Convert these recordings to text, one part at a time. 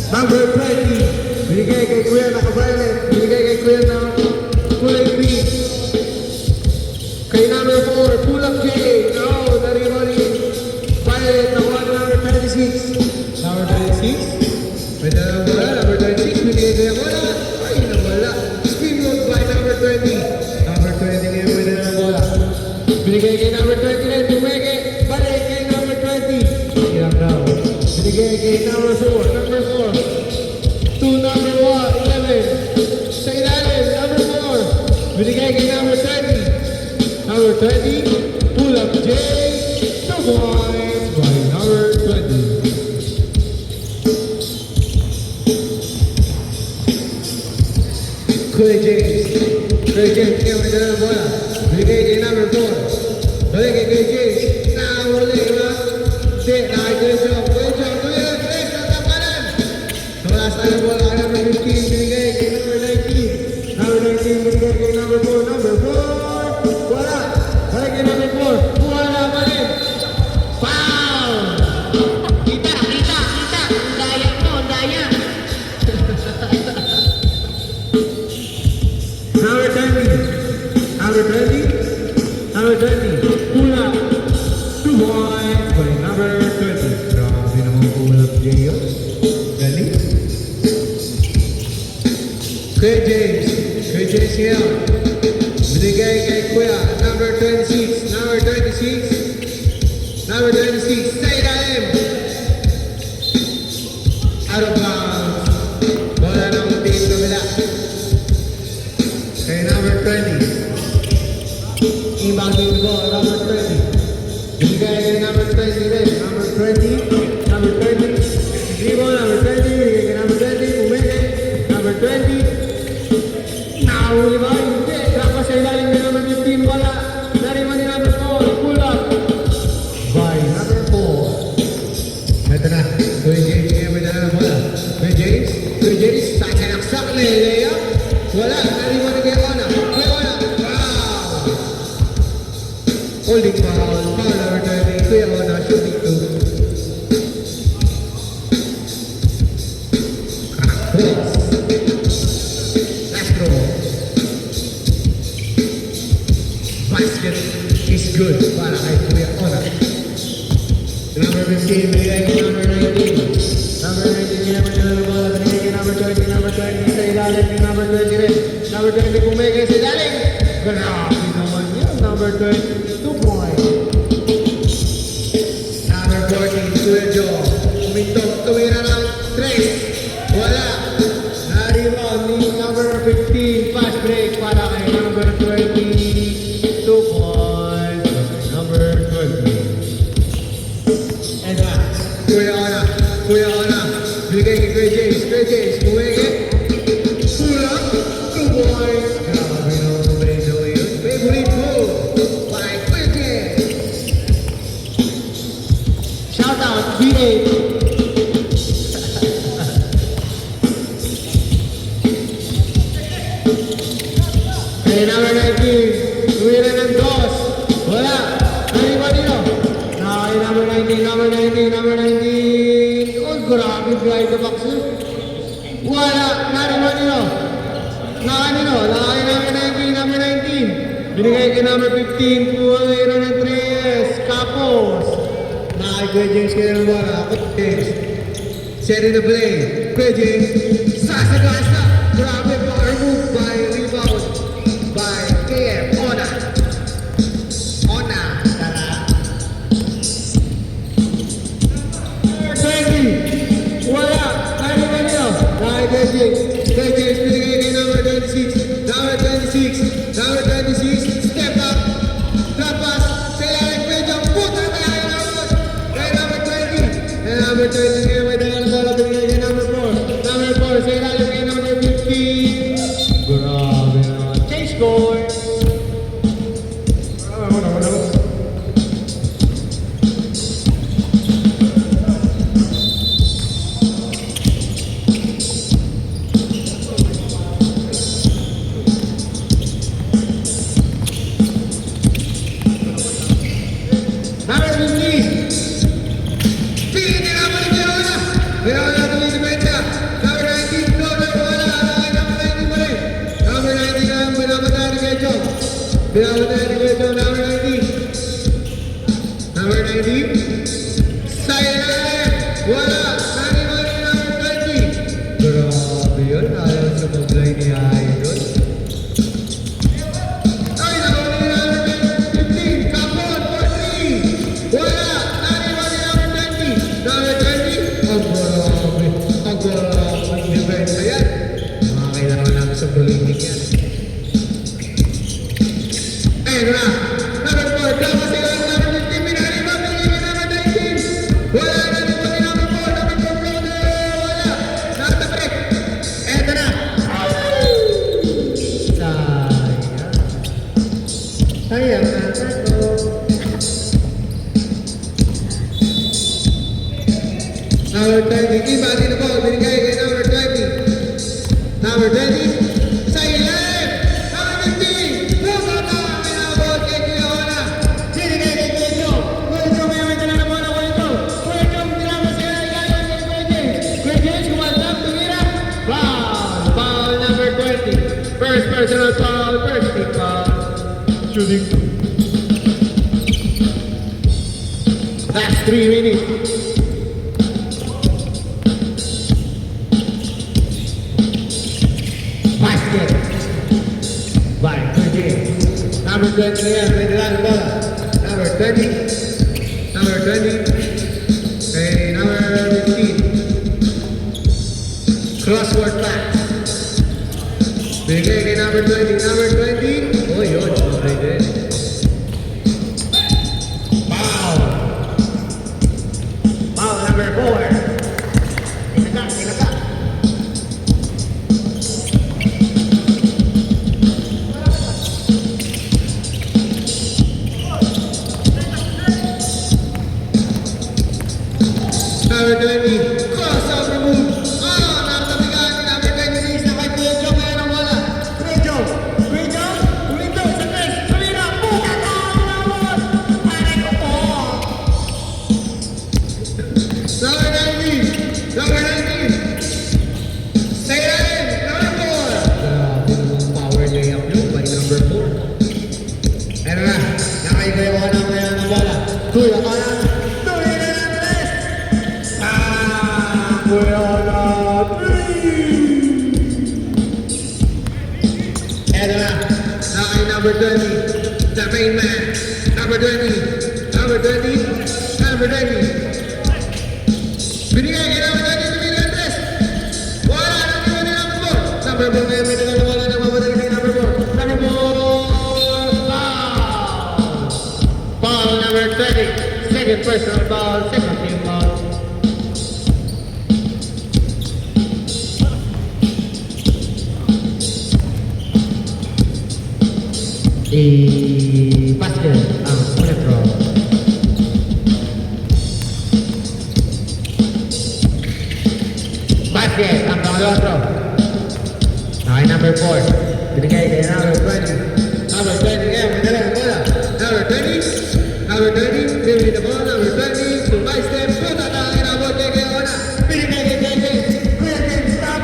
Number 20, binigay kay Kuya naka-violet, binigay kay Kuya na kulay green. Kay number 4, pull up J, no, nari-mari, violet, nakuha na number 26. Number 26, may dalang wala, number 26, binigay kay wala, ay nawala. Spin mode by number 20. Number 20 ngayon may dalang wala. Binigay kay number 29, bumigay, balik kay number 20. Hirap daw. Binigay kay number 4, number 4. To number 1, 11. Sa ilalim, number 4. Binigay kay number 20. Number 20, pull up J. 2 points by number 20. Kuya James. Kuya James, kaya may dala ng bola. Binigay kay number 4. Balik kay Kuya James. Nakawali, ha? Hindi, nakagreso. Kuya James, Kuya James, tatapanan. Tumalas tayo ng bola kay number 15. Binigay kay number 19. Number 19, binigay kay number 4. Number 4. Wala. Balik kay number 4. Wala pa rin. Foul! Kita. Ang daya mo, ang daya. Number 20. Number 20. Number 20. Pull up. 2 points by number 20. Grabe naman pull up J. Galing. Kuya James. Kuya James here. Binigay kay Kuya. Number 26. Number 26. Number 26. Sa ilalim. Out of bounds. Bola ng team kabila. Kay number 20. Inbounding the ball, number 20. Binigay kay number 20 rin. Number 20. Number 20. Dribble, number 20. Binigay kay number 20. Umeke. Number 20. Nahuli ba? Hindi. Dapat sa ilalim ni number 15. Wala. Nariman ni number 4. Pull up. By number 4. Ito na. Kuya James. Kaya may dala ng bola. Kuya James. Kuya James. Saksak na layup. Wala. Nariman ni kay Ona. Kay Ona. Wow. Holding foul. Foul number 20. Kuya Ona. Shooting 2. Cross. Castro. Basket is good para kay Kuya Ona. Number 15, binigay kay number 19. Number 19, ginamit nila ng bola. Binigay kay number 20. Number 20 sa ilalim kay number 20 rin. Number 20 kumigay sa ilalim. Grabe naman yun. Number 20, 2 points. Number 14, Kuya Joe. Umintog, tumira ng 3. Wala. Na-rebound ni number 15. Fast break para kay number 20. 2 points. Number 20. Advance. Kuya Ona. Kuya Ona. Bigay kay Kuya James. Kuya James. Kumigay. Pull up. 2 points. Grabe naman medyo yun. Favorite move. By Kuya James. Shout out. B8. Kaya number 19. Tumira ng 2. Wala. Nariba nyo. Nakakay number 19. Number 19. Number 19. Oh, grabe. Behind the box. Wow. wala. Nariwan nyo. Nakanino, nakakay namin 19, number 19. Binigay kay number 15, Pumayro ng 3S, Capos. Nakakay Kuya James kayo ng bola. Kuya James. Setting the play. Kuya James. Sasagasa. Grabe power move by rebound by KM. Ona. Ona. Tara. 20. Wala. Nariwan nyo. Nakakay Kuya James. Kuya James, binigay kay number 26. Number 26. Number 26. Step up. Drop pass. Sa ilalim. Medyo puta tayo naman. Kay number 20. Kay number 20. Kaya may dala na bola. Binigay kay number 4. Number 4. Sa ilalim kay number 15. Grabe naman. Change score. Number 15. Sige, kailangan ni Verona. Verona tuloy si Benja. Number 19, Flores, wala. Nakay number 19 pa rin. Number 19 ang binabatay ni Kecho. Binabatay ni Kecho, number 19. Number 19. Sa ilalim. Wala. Naniwan ni number 20. Grabe yun. Ayaw sa mag-line ni Idol. Ay, nakuha ni number 15. Kapon, 4-3. Wala. Naniwan ni number 20. Number 20. Ang grabe. Ang grabe. Ang depensa yan. Mga kailangan namin sa politik yan. Ayun na. Number 4. Dapat sila ang number 15. Pinaliman. Pinaliman number 19. Wala. Naniwan ni number 4. Number 4. Wala. Nakatapik. Eto na. Sayang. Sayang na ito. Number 20, iba din po, binigay kay number 20. Number 20, sa ilalim. Number 15, bumaba, pinabot kay Kiona. Binigay kay Kuya. Kuya Joe, may may dala na bola, Kuya Joe. Kuya Joe, tinama siya na igayon kay Kuya James. Kuya James, kumandang, tumira. Foul, foul number 20. First personal foul, first team foul. Shooting. Last 3 minutes. Basket by Kuya James. Number 20 ngayon, may dala ng bola. Number 20. Number 20. Kay number 15. Crossword pass. Bigay kay number 20. Number 20. Oh, yun. Okay din. Foul. Foul number 4. Tinagak, tinagak. Number 20, crossover move. Nakatabigan ni number 26 na kay Kuya Joe. Mayroon ang bola. Kuya Joe. Kuya Joe. Kuya Joe. Sa tres. Tumira. Puta ka. Tinawag. Pare ko po. Number 19. Number 19. Sa ilalim. Number 4. Grabe yung power layup nyo by number 4. Ano na. Nakaibayo ko na ngayon ang bola. Kuya ka na. Eto na, nakay number 20, the main man, number 20, number 20, number 20. Binigay kay number 20, Tumilantes. Wala, nandun ni number 4. Number 4 ngayon, may nagawala na mamadali kay number 4. Number 4, foul. Foul number 20, second personal foul, second team foul. Basket ang unang throw. Basket ang pangalawang throw. Okay, number 4. Binigay kay number 20. Number 20 ngayon, may dala ng bola. Number 20. Number 20. Bibili na bola. Number 20. Two by step. Puta na ang inabot kay Keona. Binigay kay JJ. Kuya James, stop.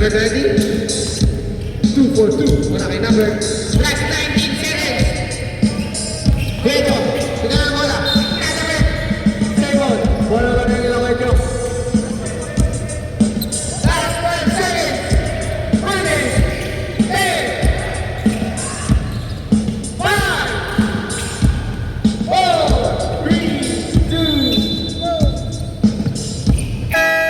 number 20. 2 for 2. Para kay number. Strike,